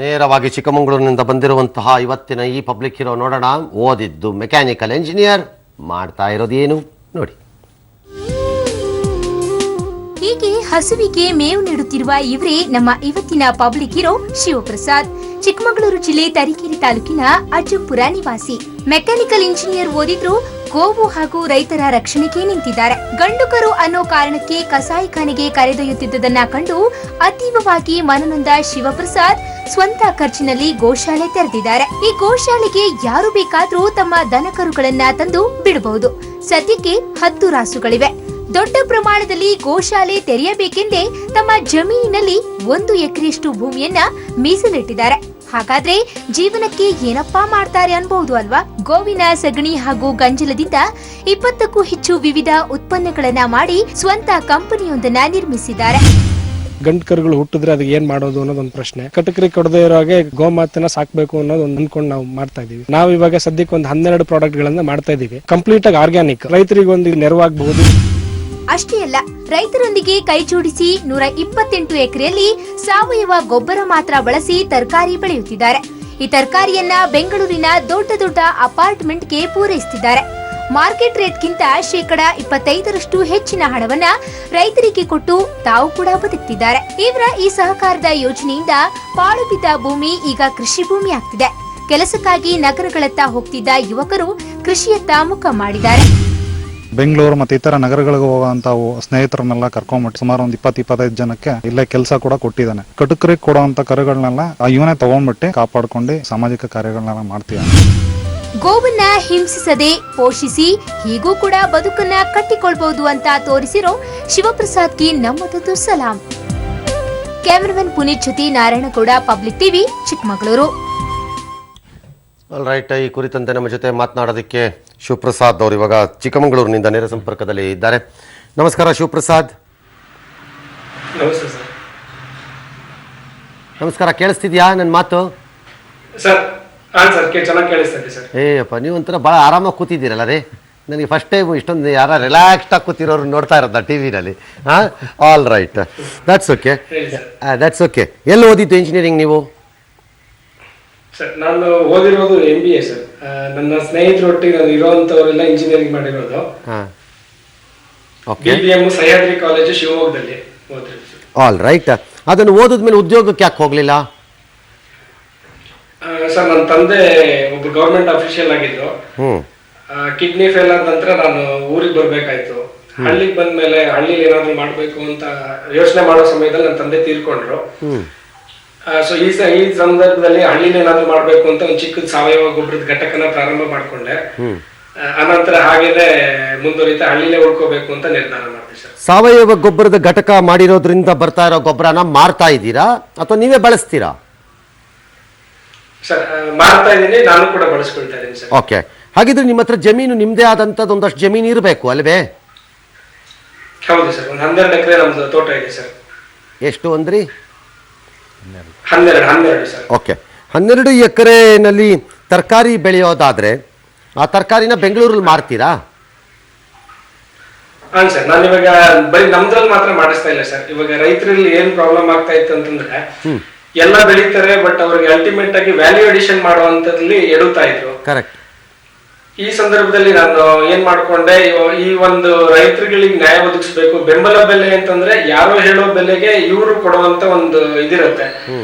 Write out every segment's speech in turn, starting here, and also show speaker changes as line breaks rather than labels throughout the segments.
ನೇರವಾಗಿ ಚಿಕ್ಕಮಗಳೂರಿನಿಂದ ಬಂದಿರುವಂತಹ ಇವತ್ತಿನ ಈ ಪಬ್ಲಿಕ್ ಹೀರೋ ನೋಡೋಣ. ಓದಿದ್ದು ಮೆಕ್ಯಾನಿಕಲ್ ಇಂಜಿನಿಯರ್, ಮಾಡ್ತಾ ಇರೋದೇನು ನೋಡಿ.
ಹೀಗೆ ಹಸುವಿಗೆ ಮೇವು ನೀಡುತ್ತಿರುವ ಇವರೇ ನಮ್ಮ ಇವತ್ತಿನ ಪಬ್ಲಿಕ್ ಹೀರೋ ಶಿವಪ್ರಸಾದ್. ಚಿಕ್ಕಮಗಳೂರು ಜಿಲ್ಲೆ ತರೀಕೆರೆ ತಾಲೂಕಿನ ಅಜ್ಜಂಪುರ ನಿವಾಸಿ. ಮೆಕ್ಯಾನಿಕಲ್ ಇಂಜಿನಿಯರ್ ಓದಿದ್ರು, ಗೋವು ಹಾಗೂ ರೈತರ ರಕ್ಷಣೆಗೆ ನಿಂತಿದ್ದಾರೆ. ಗಂಡುಕರು ಅನ್ನೋ ಕಾರಣಕ್ಕೆ ಕಸಾಯಿಖಾನೆಗೆ ಕರೆದೊಯ್ಯುತ್ತಿದ್ದುದನ್ನ ಕಂಡು ಅತೀವವಾಗಿ ಮನನೊಂದ ಶಿವಪ್ರಸಾದ್ ಸ್ವಂತ ಖರ್ಚಿನಲ್ಲಿ ಗೋಶಾಲೆ ತೆರೆದಿದ್ದಾರೆ. ಈ ಗೋಶಾಲೆಗೆ ಯಾರು ಬೇಕಾದ್ರೂ ತಮ್ಮ ದನಕರುಗಳನ್ನ ತಂದು ಬಿಡಬಹುದು. ಸದ್ಯಕ್ಕೆ 10 ರಾಸುಗಳಿವೆ. ದೊಡ್ಡ ಪ್ರಮಾಣದಲ್ಲಿ ಗೋಶಾಲೆ ತೆರೆಯಬೇಕೆಂದೇ ತಮ್ಮ ಜಮೀನಿನಲ್ಲಿ 1 ಎಕರೆಯಷ್ಟು ಭೂಮಿಯನ್ನ ಮೀಸಲಿಟ್ಟಿದ್ದಾರೆ. ಹಾಗಾದ್ರೆ ಜೀವನಕ್ಕೆ ಏನಪ್ಪಾ ಮಾಡ್ತಾರೆ ಅನ್ಬಹುದು ಅಲ್ವಾ? ಗೋವಿನ ಸಗಣಿ ಹಾಗೂ ಗಂಜಲದಿಂದ 20ಕ್ಕೂ ಹೆಚ್ಚು ವಿವಿಧ ಉತ್ಪನ್ನಗಳನ್ನ ಮಾಡಿ ಸ್ವಂತ ಕಂಪನಿಯೊಂದನ್ನ ನಿರ್ಮಿಸಿದ್ದಾರೆ.
ಗಂಡು ಕರುಗಳು ಹುಟ್ಟಿದ್ರೆ ಅದಕ್ಕೆ ಏನ್ ಮಾಡೋದು ಅನ್ನೋದೊಂದು ಪ್ರಶ್ನೆ. ಕಟಕರಿಗೆ ಕೊಡದೇ ಇರೋ ಹಾಗೆ ಗೋಮಾತನ್ನ ಸಾಕ್ಬೇಕು ಅನ್ನೋದು ಅಂದ್ಕೊಂಡು ನಾವು ಮಾಡ್ತಾ ಇದೀವಿ. ನಾವು ಇವಾಗ ಸದ್ಯಕ್ಕೆ ಒಂದು 12 ಪ್ರಾಡಕ್ಟ್ ಗಳನ್ನ ಮಾಡ್ತಾ ಇದೀವಿ. ಕಂಪ್ಲೀಟ್ ಆಗಿ ಆರ್ಗ್ಯಾನಿಕ್. ರೈತರಿಗೆ ಒಂದು ನೆರವಾಗಬಹುದು.
ಅಷ್ಟೇ ಅಲ್ಲ, ರೈತರೊಂದಿಗೆ ಕೈಜೋಡಿಸಿ 128 ಎಕರೆಯಲ್ಲಿ ಸಾವಯವ ಗೊಬ್ಬರ ಮಾತ್ರ ಬಳಸಿ ತರಕಾರಿ ಬೆಳೆಯುತ್ತಿದ್ದಾರೆ. ಈ ತರಕಾರಿಯನ್ನ ಬೆಂಗಳೂರಿನ ದೊಡ್ಡ ದೊಡ್ಡ ಅಪಾರ್ಟ್ಮೆಂಟ್ಗೆ ಪೂರೈಸುತ್ತಿದ್ದಾರೆ. ಮಾರ್ಕೆಟ್ ರೇಟ್ಗಿಂತ 25% ಹೆಚ್ಚಿನ ಹಣವನ್ನ ರೈತರಿಗೆ ಕೊಟ್ಟು ತಾವು ಕೂಡ ಬದುಕ್ತಿದ್ದಾರೆ. ಇವರ ಈ ಸಹಕಾರದ ಯೋಜನೆಯಿಂದ ಪಾಳು ಬಿದ್ದ ಭೂಮಿ ಈಗ ಕೃಷಿ ಭೂಮಿ ಆಗ್ತಿದೆ. ಕೆಲಸಕ್ಕಾಗಿ ನಗರಗಳತ್ತ ಹೋಗ್ತಿದ್ದ ಯುವಕರು ಕೃಷಿಯತ್ತ ಮುಖ ಮಾಡಿದ್ದಾರೆ.
ಬೆಂಗಳೂರು ಮತ್ತೆ ಇತರ ನಗರಗಳಿಗೆ ಹೋಗುವಂತ ಸ್ನೇಹಿತರನ್ನೆಲ್ಲ ಕರ್ಕೊಂಡ್ಬಿಟ್ಟು ಸುಮಾರು ಒಂದು 20-25 ಜನಕ್ಕೆ ಇಲ್ಲೇ ಕೆಲಸ ಕೂಡ ಕೊಟ್ಟಿದ್ದಾನೆ. ಕಟಕರಿಗೆ ಕೊಡುವಂತ ಕರುಗಳನ್ನೆಲ್ಲ ಇವನೇ ತಗೊಂಡ್ಬಿಟ್ಟು ಕಾಪಾಡ್ಕೊಂಡು ಸಾಮಾಜಿಕ ಕಾರ್ಯಗಳನ್ನೆಲ್ಲ ಮಾಡ್ತೀವಿ.
ಗೋವನ್ನ ಹಿಂಸಿಸದೆ ಪೋಷಿಸಿ ಹೀಗೂ ಕೂಡ ಬದುಕನ್ನ ಕಟ್ಟಿಕೊಳ್ಬಹುದು ಅಂತ ತೋರಿಸಿರೋ ಶಿವಪ್ರಸಾದ್ಗೆ ನಮ್ಮದೊಂದು ಸಲಾಂ. ಕ್ಯಾಮರಾಮನ್ ಪುನೀತ್ ಜೊತೆ Narayanagowda, public TV, Chikkamagaluru.
All right, ಈ ಕುರಿತಂತೆ ನಮ್ಮ ಜೊತೆ ಮಾತನಾಡೋದಕ್ಕೆ ಶಿವಪ್ರಸಾದ್ ಅವರು ಇವಾಗ ಚಿಕ್ಕಮಗಳೂರಿನಿಂದ ನೇರ ಸಂಪರ್ಕದಲ್ಲಿ ಇದ್ದಾರೆ. ನಮಸ್ಕಾರ ಶಿವಪ್ರಸಾದ್. ನಮಸ್ಕಾರ, ಕೇಳಿಸ್ತಿದ್ಯಾ ನನ್ನ ಮಾತು? ಏಯಪ್ಪ, ನೀವು ಒಂಥರ ಭಾಳ ಆರಾಮಾಗಿ ಕೂತಿದ್ದೀರಲ್ಲ ರೀ. ನನಗೆ ಫಸ್ಟ್ ಟೈಮ್ ಇಷ್ಟೊಂದು ಯಾರ ರಿಲ್ಯಾಕ್ಸ್ಡ್ ಆಗಿ ಕೂತಿರೋರು ನೋಡ್ತಾ ಇರೋದ ಟಿವಿನಲ್ಲಿ. ಹಾಂ, all right, that's okay, that's okay. ಎಲ್ಲಿ ಓದಿದ್ದು ಇಂಜಿನಿಯರಿಂಗ್ ನೀವು?
ಸರ್, ನಾನು ಓದಿರೋದು MBA ಸರ್. ನನ್ನ ಸ್ನೇಹಿತರೊಟ್ಟಿಗೆ ನಾನು ಇರುವಂತವರೆಲ್ಲ ಇಂಜಿನಿಯರಿಂಗ್ ಮಾಡಿರೋದು. BBM ಸಹ್ಯಾದ್ರಿ ಕಾಲೇಜು ಶಿವಮೊಗ್ಗದಲ್ಲಿ ಓದಿರೋದು.
All right. ಅದನ್ನು ಓದಿದ್ಮೇಲೆ ಉದ್ಯೋಗಕ್ಕೆ ಯಾಕೆ ಹೋಗ್ಲಿಲ್ಲ?
ಸರ್, ನನ್ನ ತಂದೆ ಒಬ್ಬ ಗವರ್ಮೆಂಟ್ ಅಫಿಷಿಯಲ್ ಆಗಿದ್ರು. ಕಿಡ್ನಿ ಫೇಲ್ ಆದ ನಂತರ ನಾನು ಊರಿಗೆ ಬರ್ಬೇಕಾಯ್ತು. ಹಳ್ಳಿಗೆ ಬಂದ್ಮೇಲೆ ಹಳ್ಳಿಲಿ ಏನಾದ್ರು ಮಾಡ್ಬೇಕು ಅಂತ ಯೋಚನೆ ಮಾಡೋ ಸಮಯದಲ್ಲಿ ನನ್ನ ತಂದೆ ತೀರ್ಕೊಂಡ್ರು. ಸೊ ಈ ಸಂದರ್ಭದಲ್ಲಿ ಹಳ್ಳಿಲಿ ಏನಾದ್ರು ಮಾಡ್ಬೇಕು ಅಂತ ಒಂದು ಚಿಕ್ಕದ ಸಾವಯವ ಗೊಬ್ಬರದ ಘಟಕನ ಪ್ರಾರಂಭ ಮಾಡ್ಕೊಂಡೆ. ಅನಂತರ ಹಾಗೇನೆ ಮುಂದುವರಿತಾ ಹಳ್ಳಿಲೇ ಉಳ್ಕೋಬೇಕು ಅಂತ ನಿರ್ಧಾರ ಮಾಡಿದೆ ಸರ್.
ಸಾವಯವ ಗೊಬ್ಬರದ ಘಟಕ ಮಾಡಿರೋದ್ರಿಂದ ಬರ್ತಾ ಇರೋ ಗೊಬ್ಬರನ ಮಾರ್ತಾ ಇದ್ದೀರಾ ಅಥವಾ ನೀವೇ ಬಳಸ್ತೀರಾ?
ಸರ್, ಮಾಡ್ತಾ ಇದ್ದೀನಿ, ನಾನು ಕೂಡ ಬಳಸ್ಕೊಳ್ತಾ ಇದ್ದೀನಿ ಸರ್.
ಓಕೆ, ಹಾಗಿದ್ರೆ ನಿಮ್ಮ ಹತ್ರ ಜಮೀನು ನಿಮ್ದೇ ಆದಂತದ್ದು ಒಂದಷ್ಟು ಜಮೀನು ಇರಬೇಕು ಅಲ್ವೇ?
ಹೌದು ಸರ್, ಒಂದು 12 ಎಕರೆ ನಮ್ದು ತೋಟ ಇದೆ ಸರ್.
ಎಷ್ಟು ಅಂದ್ರಿ?
12 ಸರ್.
ಓಕೆ, 12 ಎಕರೆನಲ್ಲಿ ತರಕಾರಿ ಬೆಳೆಯೋದಾದ್ರೆ ಆ ತರಕಾರಿನ ಬೆಂಗಳೂರಲ್ಲಿ ಮಾರ್ತೀರಾ?
ಹಾಂ ಸರ್, ನಾನು ಇವಾಗ ಬರೀ ನಮ್ದ್ರಲ್ಲಿ ಮಾತ್ರ ಮಾಡಿಸ್ತಾ ಇಲ್ಲ ಸರ್. ಇವಾಗ ರೈತರಲ್ಲಿ ಏನ್ ಪ್ರಾಬ್ಲಮ್ ಆಗ್ತಾ ಇತ್ತು ಅಂತಂದ್ರೆ ಎಲ್ಲ ಬೆಳೀತಾರೆ, ಬಟ್ ಅವ್ರಿಗೆ ಅಲ್ಟಿಮೇಟ್ ಆಗಿ ವ್ಯಾಲ್ಯೂ ಅಡಿಷನ್ ಮಾಡುವಂತದ್ರಲ್ಲಿ ಎಡುತ್ತಾ ಇದ್ರು.
ಕರೆಕ್ಟ್.
ಈ ಸಂದರ್ಭದಲ್ಲಿ ನಾನು ಏನ್ ಮಾಡ್ಕೊಂಡೆ, ಈ ಒಂದು ರೈತರುಗಳಿಗೆ ನ್ಯಾಯ ಒದಗಿಸ್ಬೇಕು. ಬೆಂಬಲ ಬೆಲೆ ಅಂತಂದ್ರೆ ಯಾರೋ ಹೇಳೋ ಬೆಲೆಗೆ ಇವರು ಕೊಡುವಂತ ಒಂದು ಇದಿರುತ್ತೆ.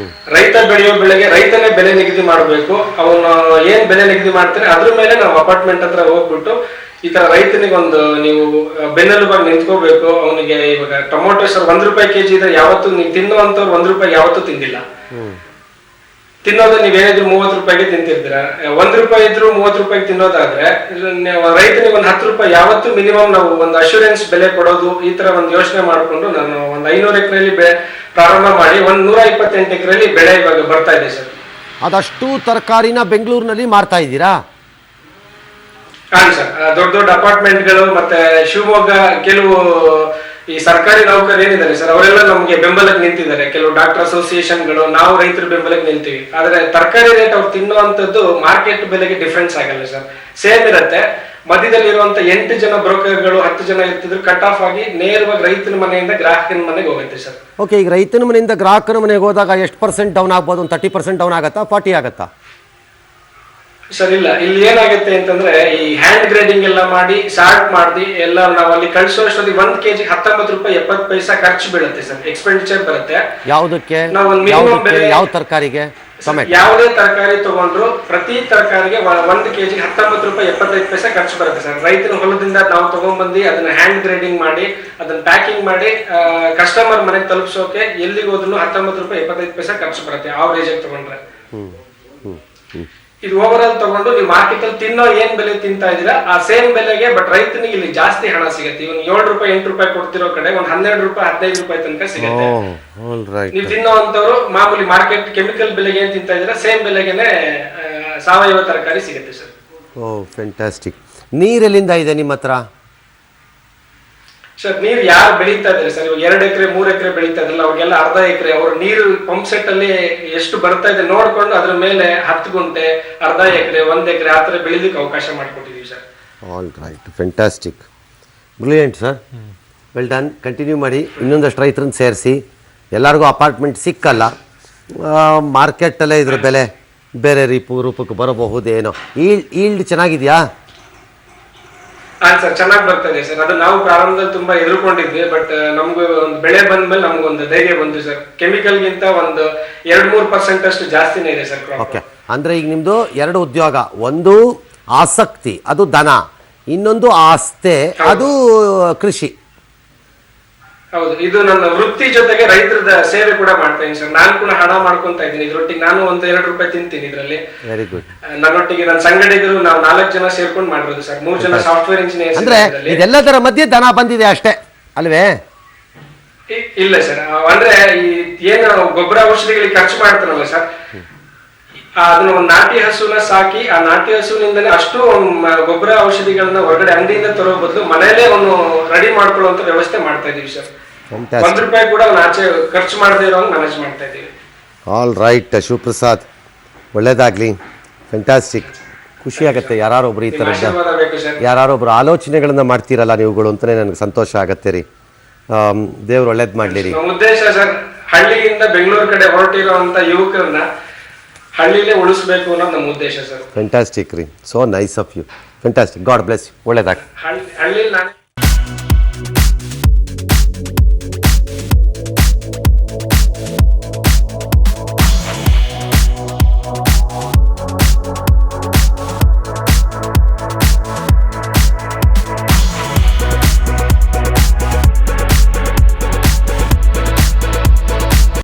ರೈತ ಬೆಳೆಯೋ ಬೆಳೆಗೆ ರೈತನೇ ಬೆಲೆ ನಿಗದಿ ಮಾಡ್ಬೇಕು. ಅವನು ಏನ್ ಬೆಲೆ ನಿಗದಿ ಮಾಡ್ತಾರೆ ಅದ್ರ ಮೇಲೆ ನಾವು ಅಪಾರ್ಟ್ಮೆಂಟ್ ಹತ್ರ ಹೋಗ್ಬಿಟ್ಟು ಈ ತರ ರೈತನಿಗೆ ಒಂದು ನೀವು ಬೆನ್ನೆಲುಬಾಗಿ ನಿಂತ್ಕೋಬೇಕು. ಅವನಿಗೆ ಇವಾಗ ಟೊಮೊಟೊ ಸರ್ 1 ರೂಪಾಯಿ ಕೆಜಿ ಇದ್ರೆ ಯಾವತ್ತು ನೀವು ತಿನ್ನುವಂತವ್ರು 1 ರೂಪಾಯಿ ಯಾವತ್ತೂ ತಿಂದಿಲ್ಲ. ತಿನ್ನೋದು ನೀವೇನಿದ್ರು 30 ರೂಪಾಯಿಗೆ ತಿಂತಿರ್ತೀರಾ. 1 ರೂಪಾಯಿ ಇದ್ರು 30 ರೂಪಾಯಿಗೆ ತಿನ್ನೋದಾದ್ರೆ ರೈತನಿಗೆ ಒಂದು 10 ರೂಪಾಯಿ ಯಾವತ್ತು ಮಿನಿಮಮ್ ನಾವು ಒಂದು ಅಶ್ಯೂರೆನ್ಸ್ ಬೆಲೆ ಕೊಡೋದು. ಈ ತರ ಒಂದು ಯೋಚನೆ ಮಾಡ್ಕೊಂಡು ನಾನು ಒಂದು 500 ಎಕರೆಯಲ್ಲಿ ಪ್ರಾರಂಭ ಮಾಡಿ ಒಂದು 128 ಎಕರೆಯಲ್ಲಿ ಬೆಳೆ ಇವಾಗ ಬರ್ತಾ ಇದೆ ಸರ್.
ಅದಷ್ಟು ತರಕಾರಿನ ಬೆಂಗಳೂರಿನಲ್ಲಿ ಮಾರ್ತಾ ಇದ್ದೀರಾ?
ಹಾಂ ಸರ್, ದೊಡ್ಡ ದೊಡ್ಡ ಅಪಾರ್ಟ್ಮೆಂಟ್ಗಳು ಮತ್ತೆ ಶಿವಮೊಗ್ಗ ಕೆಲವು ಈ ಸರ್ಕಾರಿ ನೌಕರು ಏನಿದ್ದಾರೆ ಸರ್, ಅವರೆಲ್ಲ ನಮ್ಗೆ ಬೆಂಬಲಕ್ಕೆ ನಿಂತಿದ್ದಾರೆ. ಕೆಲವು ಡಾಕ್ಟರ್ ಅಸೋಸಿಯೇಷನ್ಗಳು, ನಾವು ರೈತರ ಬೆಂಬಲಕ್ಕೆ ನಿಲ್ತೀವಿ. ಆದ್ರೆ ತರಕಾರಿ ರೇಟ್ ಅವ್ರು ತಿನ್ನುವಂತದ್ದು ಮಾರ್ಕೆಟ್ ಬೆಲೆಗೆ ಡಿಫ್ರೆನ್ಸ್ ಆಗಲ್ಲ ಸರ್, ಸೇಮ್ ಇರುತ್ತೆ. ಮಧ್ಯದಲ್ಲಿ ಇರುವಂತ 8 ಜನ ಬ್ರೋಕರ್ಗಳು 10 ಜನ ಇರ್ತಿದ್ರು, ಕಟ್ ಆಫ್ ಆಗಿ ನೇರವಾಗಿ ರೈತನ ಮನೆಯಿಂದ ಗ್ರಾಹಕನ ಮನೆಗೆ ಹೋಗುತ್ತೆ ಸರ್.
ಓಕೆ, ಈಗ ರೈತನ ಮನೆಯಿಂದ ಗ್ರಾಹಕನ ಮನೆಗೆ ಹೋದಾಗ ಎಷ್ಟು ಪರ್ಸೆಂಟ್ ಡೌನ್ ಆಗ್ಬೋದು? ಒಂದು 30% ಡೌನ್ ಆಗುತ್ತಾ, 40 ಆಗುತ್ತಾ?
ಸರ್ ಇಲ್ಲ, ಇಲ್ಲಿ ಏನಾಗುತ್ತೆ ಅಂತಂದ್ರೆ ಈ ಹ್ಯಾಂಡ್ ಗ್ರೇಡಿಂಗ್ ಎಲ್ಲ ಮಾಡಿ ಸಾರ್ಟ್ ಮಾಡಿ ಎಲ್ಲ ನಾವು ಅಲ್ಲಿ ಕಳಿಸೋಷ್ಟೊಂದು 1 kg 19 ರೂಪಾಯಿ 70 ಪೈಸಾ ಖರ್ಚು ಬೀಳುತ್ತೆ ಸರ್, ಎಕ್ಸ್ಪೆಂಡಿಚರ್ ಬರುತ್ತೆ.
ಯಾವುದಕ್ಕೆ?
ನಾವು ಒಂದು ಮಿನಿಮಮ್ ಬೆಲೆ
ಯಾವ ತರಕಾರಿಗೆ?
ಯಾವುದೇ ತರಕಾರಿ ತಗೊಂಡ್ರು ಪ್ರತಿ ತರಕಾರಿಗೆ 1 kg 19 ರೂಪಾಯಿ 75 ಪೈಸಾ ಖರ್ಚು ಬರುತ್ತೆ ಸರ್. ರೈತನ ಹೊಲದಿಂದ ನಾವು ತಗೊಂಡ್ಬಂದು ಅದನ್ನ ಹ್ಯಾಂಡ್ ಗ್ರೇಡಿಂಗ್ ಮಾಡಿ ಅದನ್ನ ಪ್ಯಾಕಿಂಗ್ ಮಾಡಿ ಕಸ್ಟಮರ್ ಮನೆಗೆ ತಲುಪಿಸೋಕೆ ಎಲ್ಲಿಗೆ ಹೋದ್ರು 19 ರೂಪಾಯಿ 75 ಪೈಸಾ ಖರ್ಚು ಬರುತ್ತೆ ಆವರೇಜ್ ಆಗಿ ತಗೊಂಡ್ರೆ. ಇದು ಓವರ್ ಆಲ್ ತಗೊಂಡು ನೀವು ಮಾರ್ಕೆಟ್ ಅಲ್ಲಿ ತಿನ್ನೋ ಏನ್ ಬೆಲೆ ತಿಂತಾ ಇದೀರಾ ಆ ಸೇಮ್ ಬೆಲೆಗೆ, ಬಟ್ ರೈತನಿಗೆ ಇಲ್ಲಿ ಜಾಸ್ತಿ ಹಣ ಸಿಗುತ್ತೆ. ಇವನ್ 7 ರೂಪಾಯಿ 8 ರೂಪಾಯಿ ಕೊಡ್ತಿರೋ ಕಡೆ ಒಂದ್ 12 ರೂಪಾಯಿ 15 ರೂಪಾಯಿ ತನಕ ಸಿಗುತ್ತೆ. ನೀವು ತಿನ್ನೋಂತವ್ರು ಮಾಮೂಲಿ ಮಾರ್ಕೆಟ್ ಕೆಮಿಕಲ್ ಬೆಲೆಗೆ ಏನ್ ತಿಂತಾ ಇದೀರಾ ಸೇಮ್ ಬೆಲೆಗೆನೆ ಸಾವಯವ ತರಕಾರಿ ಸಿಗುತ್ತೆ ಸರ್.
ಓ ಫ್ಯಾಂಟಾಸ್ಟಿಕ್. ನೀರೆಲ್ಲಿಂದ ಇದೆ ನಿಮ್ಮ ಹತ್ರ?
ಸರ್ ನೀರು ಯಾರು ಬೆಳೀತಾ ಇದ್ದಾರೆ ಸರ್, ಇವಾಗ 2 ಎಕರೆ 3 ಎಕರೆ ಬೆಳೀತಾ ಇದ್ರಲ್ಲ ಅವ್ರಿಗೆಲ್ಲ ಅರ್ಧ ಎಕರೆ ಅವ್ರ ನೀರು ಪಂಪ್ ಸೆಟ್ ಅಲ್ಲಿ ಎಷ್ಟು ಬರ್ತಾ ಇದೆ ನೋಡ್ಕೊಂಡು ಅದ್ರ ಮೇಲೆ 10 ಗುಂಟೆ, ಅರ್ಧ ಎಕರೆ, 1 ಎಕರೆ ಆ ಥರ ಬೆಳಿಲಿಕ್ಕೆ ಅವಕಾಶ ಮಾಡಿಕೊಟ್ಟಿದೀವಿ sir.
All right, fantastic, brilliant sir, well done. Continue ಮಾಡಿ, ಇನ್ನೊಂದಷ್ಟು ರೈತರನ್ನ ಸೇರಿಸಿ. ಎಲ್ಲರಿಗೂ ಅಪಾರ್ಟ್ಮೆಂಟ್ ಸಿಕ್ಕಲ್ಲ, ಮಾರ್ಕೆಟಲ್ಲೇ ಇದ್ರ ಬೆಲೆ ಬೇರೆ ರೂಪಕ್ಕೆ ಬರಬಹುದೇನೋ. ಈಲ್ಡ್ ಚೆನ್ನಾಗಿದೆಯಾ?
ಹಾ ಸರ್, ಚೆನ್ನಾಗಿ ಬರ್ತಾ ಇದೆ ಸರ್. ಅದು ನಾವು ಪ್ರಾರಂಭದಲ್ಲಿ ತುಂಬಾ ಎದುರ್ಕೊಂಡಿದ್ವಿ, ಬಟ್ ನಮ್ಗೆ ಒಂದು ಬೆಳೆ ಬಂದ್ಮೇಲೆ ನಮ್ಗೊಂದು ಧೈರ್ಯ ಬಂತು ಸರ್. ಕೆಮಿಕಲ್ ಗಿಂತ ಒಂದು 2-3% ಅಷ್ಟು ಜಾಸ್ತಿನೇ ಇದೆ ಸರ್.
ಓಕೆ, ಅಂದ್ರೆ ಈಗ ನಿಮ್ದು 2 ಉದ್ಯೋಗ, ಒಂದು ಆಸಕ್ತಿ ಅದು ದನ, ಇನ್ನೊಂದು ಆಸ್ತೆ ಅದು ಕೃಷಿ.
ಹೌದು, ಇದು ನನ್ನ ವೃತ್ತಿ ಜೊತೆಗೆ ರೈತರ ಸೇವೆ ಕೂಡ ಮಾಡ್ತಾ ಇದ್ದೀನಿ ಸರ್. ನಾನು ಕೂಡ ಹಣ ಮಾಡ್ಕೊಂತ ಇದ್ದೀನಿ ಇದ್ರೊಟ್ಟಿಗೆ. ನಾನು 1-2 ರೂಪಾಯಿ ತಿಂತೀನಿ ಇದರಲ್ಲಿ.
Very good.
ನನ್ನೊಟ್ಟಿಗೆ ನನ್ನ ಸಂಗಡಿಗರು ನಾವು 4 ಜನ ಸೇರ್ಕೊಂಡು ಮಾಡಿರೋದು ಸರ್. 3 ಜನ ಸಾಫ್ಟ್ವೇರ್ ಇಂಜಿನಿಯರ್ಸ್.
ಅಂದ್ರೆ ಇದೆಲ್ಲದರ ಮಧ್ಯೆ ದನ ಬಂದಿದೆ ಅಷ್ಟೇ ಅಲ್ವೇ?
ಇಲ್ಲ ಸರ್, ಅಂದ್ರೆ ಈ ಏನು ಗೊಬ್ಬರ ಔಷಧಿಗಳಿಗೆ ಖರ್ಚು ಮಾಡ್ತಾರಲ್ಲ ಸರ್, ಅದನ್ನ ಒಂದು ನಾಟಿ ಹಸುನ ಸಾಕಿ ಆ ನಾಟಿ ಹಸುವಿನಿಂದನೇ ಅಷ್ಟು ಗೊಬ್ಬರ ಔಷಧಿಗಳನ್ನ ಹೊರಗಡೆ ಅಂಗಡಿಯಿಂದ ತರೋ ಬದಲು ಮನೆಯಲ್ಲೇ ಒಂದು ರೆಡಿ ಮಾಡ್ಕೊಳ್ಳುವಂತ ವ್ಯವಸ್ಥೆ ಮಾಡ್ತಾ ಇದೀವಿ ಸರ್. 1 ರೂಪಾಯಿ ಕೂಡ ಆಚೆ ಖರ್ಚು ಮಾಡದೇ ಇರೋ ಮ್ಯಾನೇಜ್ ಮಾಡ್ತಾ ಇದೀವಿ.
ಆಲ್ ರೈಟ್ ಶಿವಪ್ರಸಾದ್, ಒಳ್ಳೇದಾಗ್ಲಿ, ಫ್ಯಾಂಟಾಸ್ಟಿಕ್. ಖುಷಿ ಆಗುತ್ತೆ ಯಾರೊಬ್ರು ಈ ಥರ ಯಾರೊಬ್ರು ಆಲೋಚನೆಗಳನ್ನ ಮಾಡ್ತೀರಲ್ಲ ನೀವುಗಳು ಅಂತಲೇ ನನಗೆ ಸಂತೋಷ ಆಗತ್ತೆ ರೀ. ದೇವ್ರು ಒಳ್ಳೇದು ಮಾಡಲಿ ರೀ.
ನಮ್ಮ ಉದ್ದೇಶ ಸರ್, ಹಳ್ಳಿಯಿಂದ ಬೆಂಗಳೂರು ಕಡೆ ಹೊರಟಿರುವಂತ ಯುವಕರನ್ನ ಹಳ್ಳಿಲೇ ಉಳಿಸಬೇಕು ಅನ್ನೋದು ನಮ್ಮ ಉದ್ದೇಶ ಸರ್.
ಫ್ಯಾಂಟಾಸ್ಟಿಕ್ ರೀ, so nice of you, fantastic. God bless you, ಒಳ್ಳೇದಾಗ್ಲಿ.
ಹಳ್ಳಿ